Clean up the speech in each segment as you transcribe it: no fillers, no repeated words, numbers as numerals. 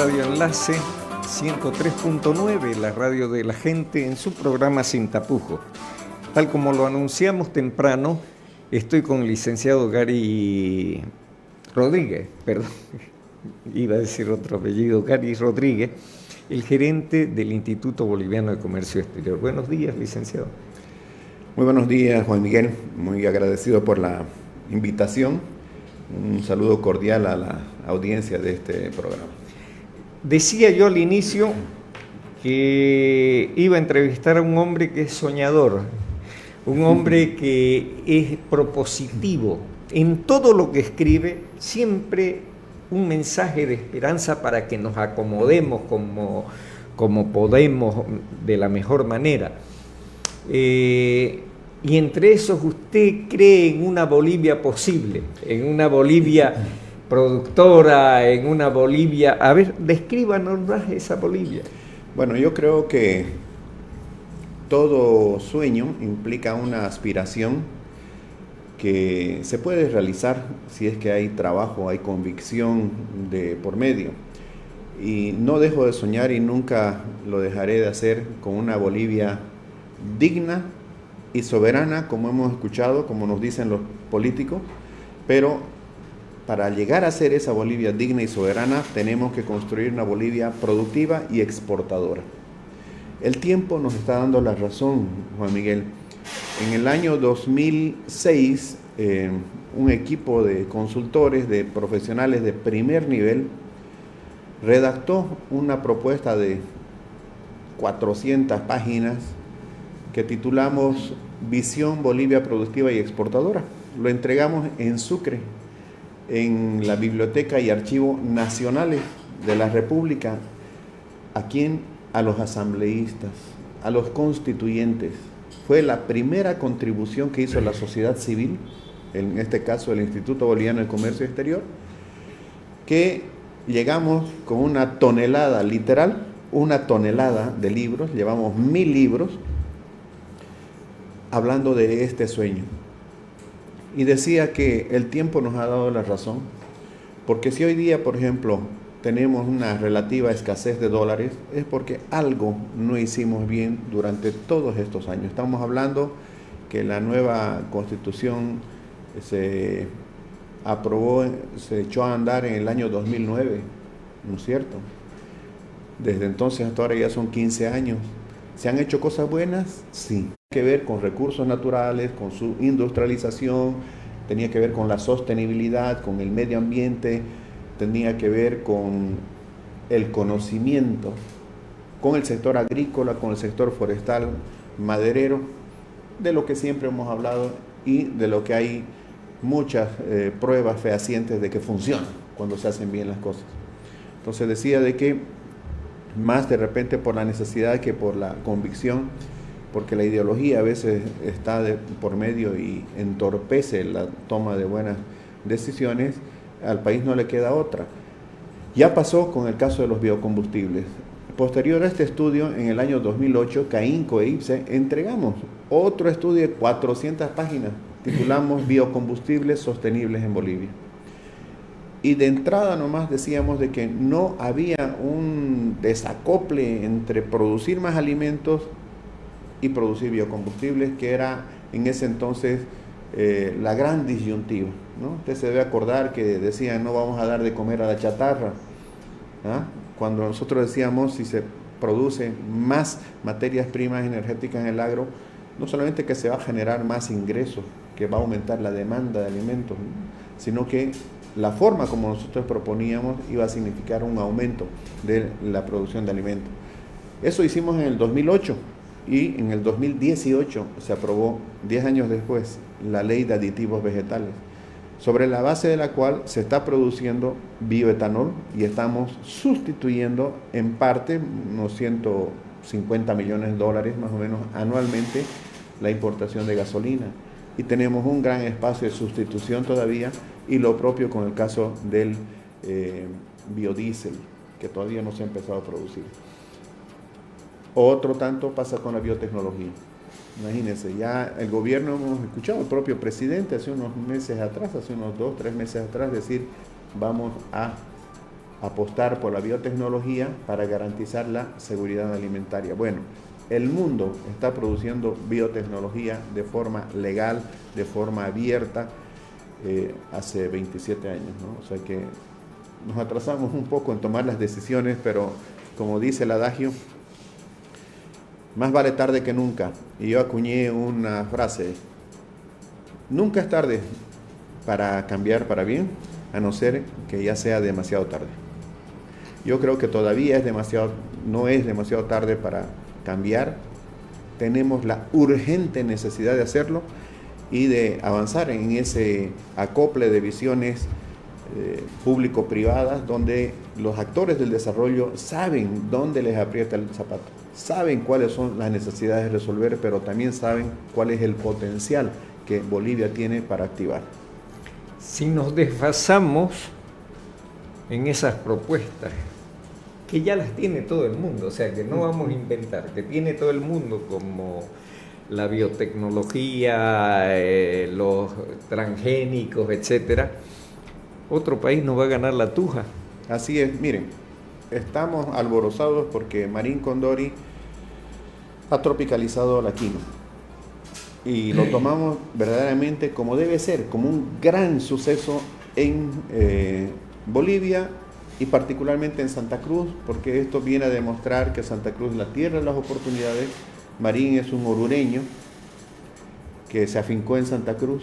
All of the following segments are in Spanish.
Radio Enlace 103.9, la radio de la gente, en su programa Sin Tapujos. Tal como lo anunciamos temprano, estoy con el licenciado Gary Rodríguez, perdón, iba a decir otro apellido, Gary Rodríguez, el gerente del Instituto Boliviano de Comercio Exterior. Buenos días, licenciado. Muy buenos días, Juan Miguel. Muy agradecido por la invitación. Un saludo cordial a la audiencia de este programa. Decía yo al inicio que iba a entrevistar a un hombre que es soñador, un hombre que es propositivo. En todo lo que escribe, siempre un mensaje de esperanza para que nos acomodemos como podemos de la mejor manera. Y entre esos usted cree en una Bolivia posible, en una Bolivia productora, en una Bolivia... A ver, descríbanos más esa Bolivia. Bueno, yo creo que todo sueño implica una aspiración que se puede realizar si es que hay trabajo, hay convicción de por medio. Y no dejo de soñar y nunca lo dejaré de hacer con una Bolivia digna y soberana, como hemos escuchado, como nos dicen los políticos, pero para llegar a ser esa Bolivia digna y soberana tenemos que construir una Bolivia productiva y exportadora. El tiempo nos está dando la razón, Juan Miguel. En el año 2006, un equipo de consultores, de profesionales de primer nivel, redactó una propuesta de 400 páginas que titulamos Visión Bolivia Productiva y Exportadora. Lo entregamos en Sucre, en la Biblioteca y Archivo Nacionales de la República. ¿A quién? A los asambleístas, a los constituyentes. Fue la primera contribución que hizo la sociedad civil, en este caso el Instituto Boliviano de Comercio Exterior, que llegamos con una tonelada, literal, una tonelada de libros, llevamos 1000 libros, hablando de este sueño. Y decía que el tiempo nos ha dado la razón, porque si hoy día, por ejemplo, tenemos una relativa escasez de dólares, es porque algo no hicimos bien durante todos estos años. Estamos hablando que la nueva Constitución se aprobó, se echó a andar en el año 2009, ¿no es cierto? Desde entonces hasta ahora ya son 15 años. ¿Se han hecho cosas buenas? Sí. Que ver con recursos naturales, con su industrialización, tenía que ver con la sostenibilidad, con el medio ambiente, tenía que ver con el conocimiento, con el sector agrícola, con el sector forestal, maderero, de lo que siempre hemos hablado y de lo que hay muchas pruebas fehacientes de que funciona cuando se hacen bien las cosas. Entonces decía de que más de repente por la necesidad que por la convicción, porque la ideología a veces está por medio y entorpece la toma de buenas decisiones, al país no le queda otra. Ya pasó con el caso de los biocombustibles. Posterior a este estudio, en el año 2008, CAINCO e IPSE entregamos otro estudio de 400 páginas, titulamos Biocombustibles Sostenibles en Bolivia. Y de entrada nomás decíamos de que no había un desacople entre producir más alimentos y producir biocombustibles, que era en ese entonces la gran disyuntiva, ¿no? Usted se debe acordar que decían no vamos a dar de comer a la chatarra, ¿ah? Cuando nosotros decíamos si se produce más materias primas energéticas en el agro, no solamente que se va a generar más ingresos, que va a aumentar la demanda de alimentos, ¿no? Sino que la forma como nosotros proponíamos iba a significar un aumento de la producción de alimentos. Eso hicimos en el 2008. Y en el 2018 se aprobó, 10 años después, la Ley de Aditivos Vegetales, sobre la base de la cual se está produciendo bioetanol y estamos sustituyendo en parte unos 150 millones de dólares más o menos anualmente la importación de gasolina. Y tenemos un gran espacio de sustitución todavía, y lo propio con el caso del biodiesel, que todavía no se ha empezado a producir. Otro tanto pasa con la biotecnología. Imagínense, ya el gobierno, hemos escuchado al propio presidente hace unos meses atrás, hace unos 2-3 meses atrás, decir, vamos a apostar por la biotecnología para garantizar la seguridad alimentaria. Bueno, el mundo está produciendo biotecnología de forma legal, de forma abierta, hace 27 años, ¿no? O sea que nos atrasamos un poco en tomar las decisiones, pero como dice el adagio, más vale tarde que nunca. Y yo acuñé una frase: nunca es tarde para cambiar para bien, a no ser que ya sea demasiado tarde. Yo creo que todavía no es demasiado tarde para cambiar. Tenemos la urgente necesidad de hacerlo y de avanzar en ese acople de visiones público-privadas, donde los actores del desarrollo saben dónde les aprieta el zapato, saben cuáles son las necesidades de resolver, pero también saben cuál es el potencial que Bolivia tiene para activar. Si nos desfasamos en esas propuestas, que ya las tiene todo el mundo, o sea que no vamos a inventar, que tiene todo el mundo, como la biotecnología, los transgénicos, etcétera, otro país nos va a ganar la tuja. Así es, miren, estamos alborozados porque Marín Condori ha tropicalizado la quinoa y lo tomamos verdaderamente como debe ser, como un gran suceso en Bolivia y particularmente en Santa Cruz, porque esto viene a demostrar que Santa Cruz es la tierra de las oportunidades. Marín es un orureño que se afincó en Santa Cruz,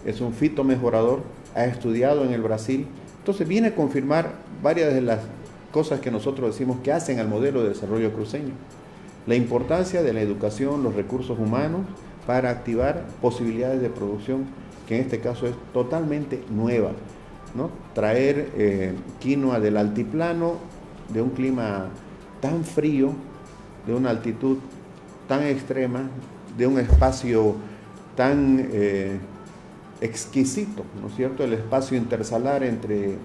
es un fitomejorador, ha estudiado en el Brasil, entonces viene a confirmar varias de las cosas que nosotros decimos que hacen al modelo de desarrollo cruceño. La importancia de la educación, los recursos humanos para activar posibilidades de producción, que en este caso es totalmente nueva, ¿no? Traer quinoa del altiplano, de un clima tan frío, de una altitud tan extrema, de un espacio tan exquisito, ¿no es cierto? El espacio intersalar entre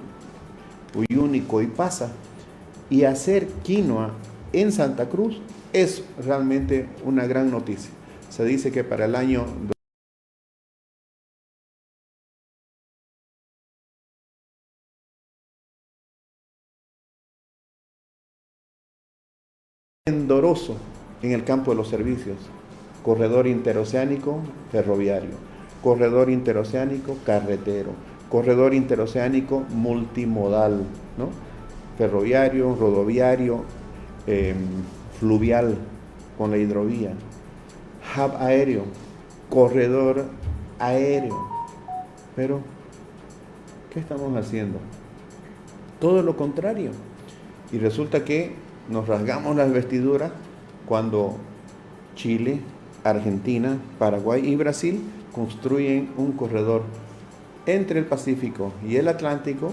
Uyuni y Coipasa, y hacer quinoa en Santa Cruz es realmente una gran noticia. Se dice que para el año endoroso en el campo de los servicios, corredor interoceánico ferroviario, corredor interoceánico carretero, corredor interoceánico multimodal, ¿no? Ferroviario, rodoviario, fluvial con la hidrovía, hub aéreo, corredor aéreo. Pero, ¿qué estamos haciendo? Todo lo contrario. Y resulta que nos rasgamos las vestiduras cuando Chile, Argentina, Paraguay y Brasil construyen un corredor entre el Pacífico y el Atlántico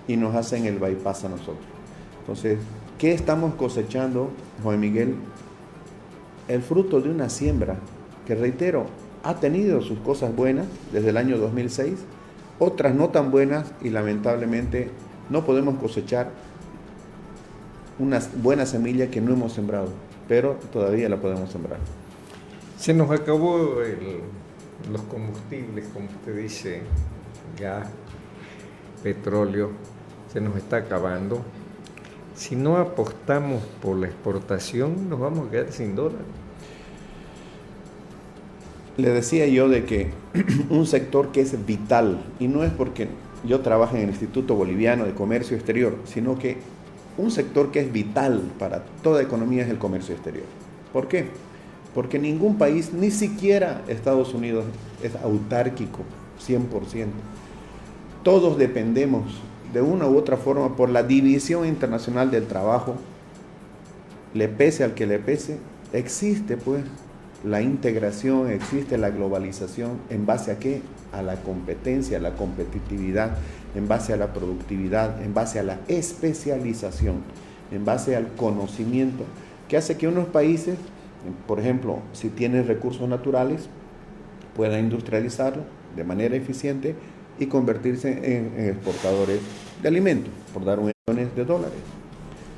y nos hacen el bypass a nosotros. Entonces, ¿qué estamos cosechando, Juan Miguel? El fruto de una siembra que, reitero, ha tenido sus cosas buenas desde el año 2006, otras no tan buenas, y lamentablemente no podemos cosechar una buena semilla que no hemos sembrado, pero todavía la podemos sembrar. Se nos acabó los combustibles, como usted dice, gas, petróleo, se nos está acabando. Si no apostamos por la exportación, nos vamos a quedar sin dólares. Le decía yo de que un sector que es vital, y no es porque yo trabajo en el Instituto Boliviano de Comercio Exterior, sino que un sector que es vital para toda economía es el comercio exterior. ¿Por qué? Porque ningún país, ni siquiera Estados Unidos, es autárquico 100%. Todos dependemos de una u otra forma por la división internacional del trabajo. Le pese al que le pese, existe pues la integración, existe la globalización. ¿En base a qué? A la competencia, a la competitividad, en base a la productividad, en base a la especialización, en base al conocimiento, que hace que unos países, por ejemplo, si tienen recursos naturales, puedan industrializarlo de manera eficiente y convertirse en exportadores de alimentos, por dar millones de dólares.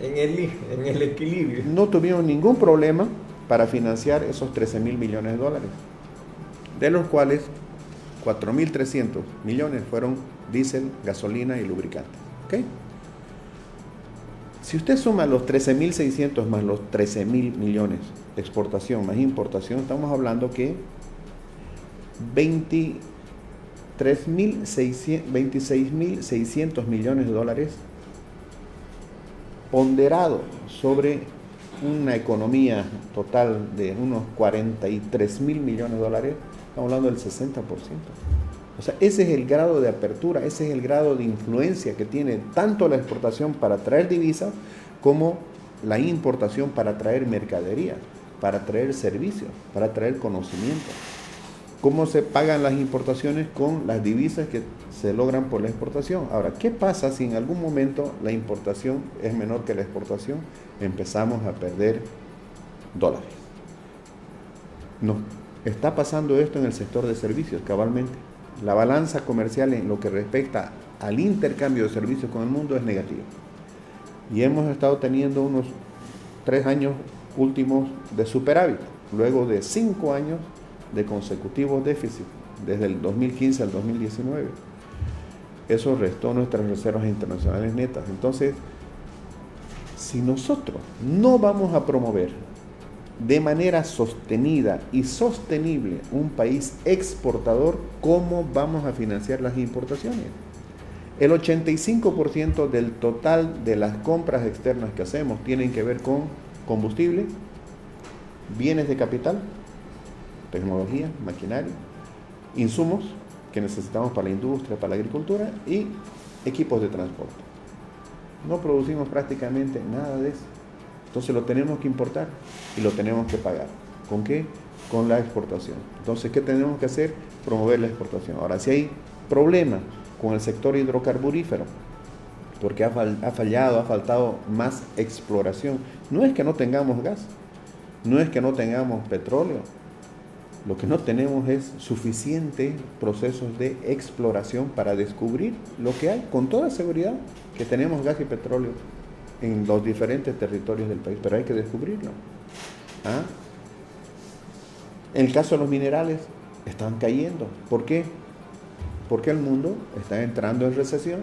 En el equilibrio. No tuvimos ningún problema para financiar esos 13.000 millones de dólares, de los cuales 4.300 millones fueron diésel, gasolina y lubricante. ¿Okay? Si usted suma los 13.600 más los 13.000 millones de exportación más importación, estamos hablando que 26.600 millones de dólares ponderado sobre una economía total de unos 43.000 millones de dólares, estamos hablando del 60%. O sea, ese es el grado de apertura, ese es el grado de influencia que tiene tanto la exportación para traer divisas como la importación para traer mercadería, para traer servicios, para traer conocimiento. ¿Cómo se pagan las importaciones? Con las divisas que se logran por la exportación. Ahora, ¿qué pasa si en algún momento la importación es menor que la exportación? Empezamos a perder dólares. Nos está pasando esto en el sector de servicios, cabalmente. La balanza comercial en lo que respecta al intercambio de servicios con el mundo es negativa. Y hemos estado teniendo unos 3 años últimos de superávit, luego de 5 años de consecutivos déficits, desde el 2015 al 2019. Eso restó nuestras reservas internacionales netas. Entonces, si nosotros no vamos a promover de manera sostenida y sostenible un país exportador, ¿cómo vamos a financiar las importaciones? El 85% del total de las compras externas que hacemos tienen que ver con combustible, bienes de capital, tecnología, maquinaria, insumos que necesitamos para la industria, para la agricultura y equipos de transporte. No producimos prácticamente nada de eso. Entonces lo tenemos que importar y lo tenemos que pagar. ¿Con qué? Con la exportación. Entonces, ¿qué tenemos que hacer? Promover la exportación. Ahora, si hay problemas con el sector hidrocarburífero, porque ha faltado más exploración, no es que no tengamos gas, no es que no tengamos petróleo, lo que no tenemos es suficientes procesos de exploración para descubrir lo que hay, con toda seguridad que tenemos gas y petróleo en los diferentes territorios del país, pero hay que descubrirlo. En el caso de los minerales, están cayendo. ¿Por qué? Porque el mundo está entrando en recesión,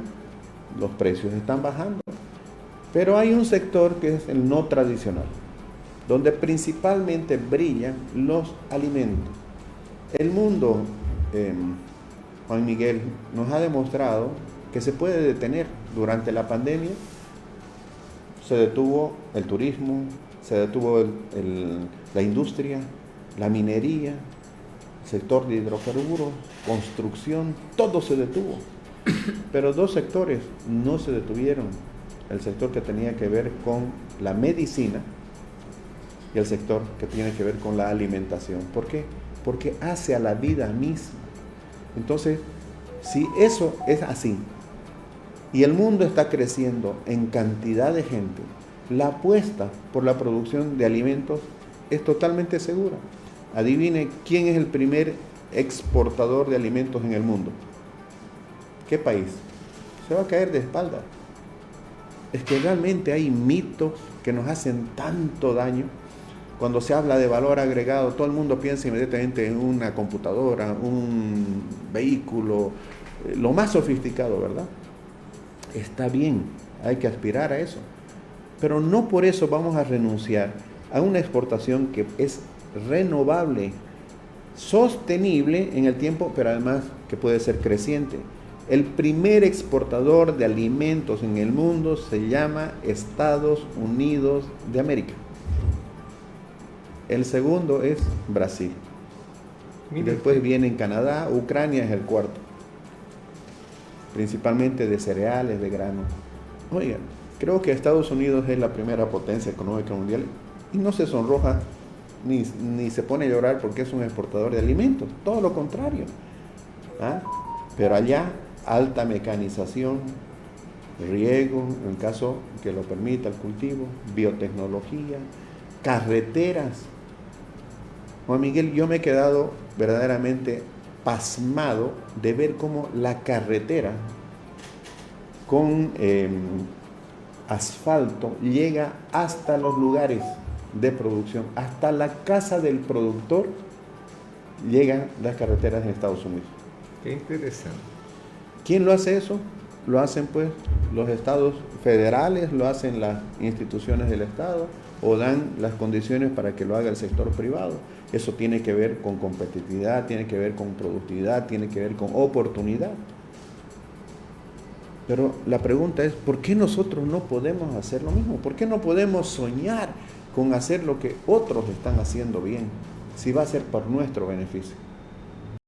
los precios están bajando. Pero hay un sector que es el no tradicional, donde principalmente brillan los alimentos. El mundo, Juan Miguel, nos ha demostrado que se puede detener. Durante la pandemia se detuvo el turismo, se detuvo la industria, la minería, el sector de hidrocarburos, construcción, todo se detuvo. Pero 2 sectores no se detuvieron. El sector que tenía que ver con la medicina y el sector que tiene que ver con la alimentación. ¿Por qué? Porque hace a la vida misma. Entonces, si eso es así, y el mundo está creciendo en cantidad de gente, la apuesta por la producción de alimentos es totalmente segura. Adivine quién es el primer exportador de alimentos en el mundo. ¿Qué país? Se va a caer de espaldas. Es que realmente hay mitos que nos hacen tanto daño. Cuando se habla de valor agregado, todo el mundo piensa inmediatamente en una computadora, un vehículo, lo más sofisticado, ¿verdad? Está bien, hay que aspirar a eso. Pero no por eso vamos a renunciar a una exportación que es renovable, sostenible en el tiempo, pero además que puede ser creciente. El primer exportador de alimentos en el mundo se llama Estados Unidos de América. El segundo es Brasil. Y después viene Canadá, Ucrania es el cuarto. Principalmente de cereales, de grano. Oigan, creo que Estados Unidos es la primera potencia económica mundial y no se sonroja ni se pone a llorar porque es un exportador de alimentos. Todo lo contrario. Pero allá, alta mecanización, riego, en caso que lo permita el cultivo, biotecnología, carreteras. Juan Miguel, yo me he quedado verdaderamente pasmado de ver cómo la carretera con asfalto llega hasta los lugares de producción, hasta la casa del productor llegan las carreteras en Estados Unidos. Qué interesante. ¿Quién lo hace eso? Lo hacen pues los estados federales lo hacen las instituciones del Estado o dan las condiciones para que lo haga el sector privado. Eso tiene que ver con competitividad, tiene que ver con productividad, tiene que ver con oportunidad. Pero la pregunta es, ¿por qué nosotros no podemos hacer lo mismo? ¿Por qué no podemos soñar con hacer lo que otros están haciendo bien, si va a ser por nuestro beneficio?